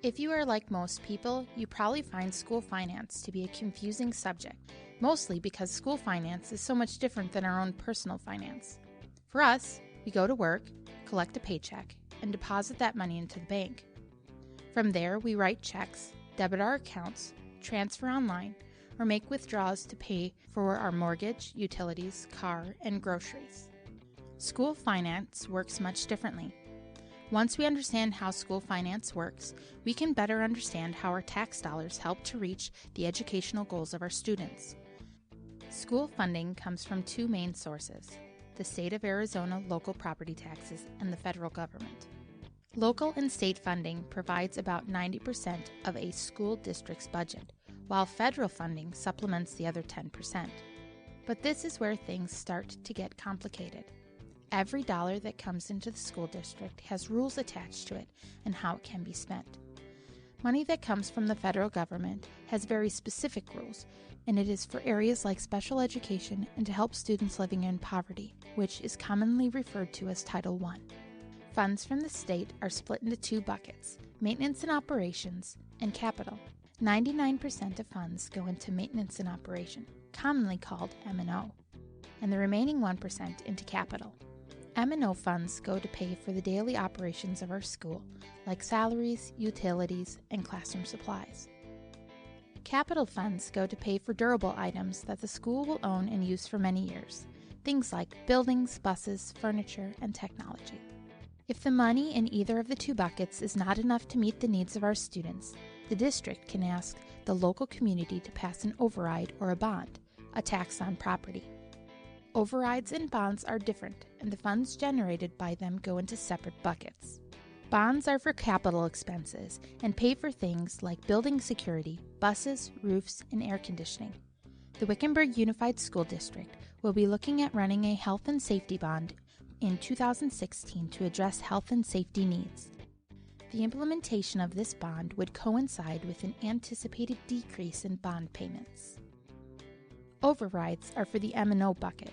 If you are like most people, you probably find school finance to be a confusing subject, mostly because school finance is so much different than our own personal finance. For us, we go to work, collect a paycheck, and deposit that money into the bank. From there, we write checks, debit our accounts, transfer online, or make withdrawals to pay for our mortgage, utilities, car, and groceries. School finance works much differently. Once we understand how school finance works, we can better understand how our tax dollars help to reach the educational goals of our students. School funding comes from two main sources: the state of Arizona local property taxes and the federal government. Local and state funding provides about 90% of a school district's budget, while federal funding supplements the other 10%. But this is where things start to get complicated. Every dollar that comes into the school district has rules attached to it and how it can be spent. Money that comes from the federal government has very specific rules, and it is for areas like special education and to help students living in poverty, which is commonly referred to as Title I. Funds from the state are split into two buckets: maintenance and operations, and capital. 99% of funds go into maintenance and operation, commonly called M&O, and the remaining 1% into capital. M&O funds go to pay for the daily operations of our school, like salaries, utilities, and classroom supplies. Capital funds go to pay for durable items that the school will own and use for many years, things like buildings, buses, furniture, and technology. If the money in either of the two buckets is not enough to meet the needs of our students, the district can ask the local community to pass an override or a bond, a tax on property. Overrides and bonds are different, and the funds generated by them go into separate buckets. Bonds are for capital expenses and pay for things like building security, buses, roofs, and air conditioning. The Wickenburg Unified School District will be looking at running a health and safety bond in 2016 to address health and safety needs. The implementation of this bond would coincide with an anticipated decrease in bond payments. Overrides are for the M&O bucket.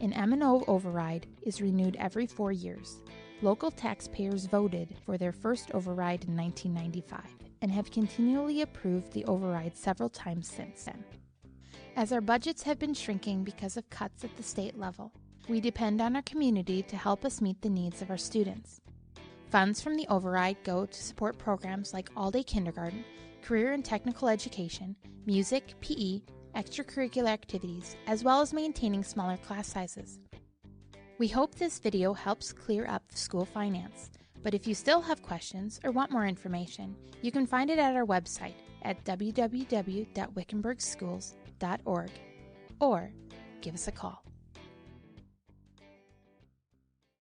An M&O override is renewed every 4 years. Local taxpayers voted for their first override in 1995 and have continually approved the override several times since then. As our budgets have been shrinking because of cuts at the state level, we depend on our community to help us meet the needs of our students. Funds from the override go to support programs like all-day kindergarten, career and technical education, music, PE, extracurricular activities, as well as maintaining smaller class sizes. We hope this video helps clear up school finance, but if you still have questions or want more information, you can find it at our website at www.wickenburgschools.org or give us a call.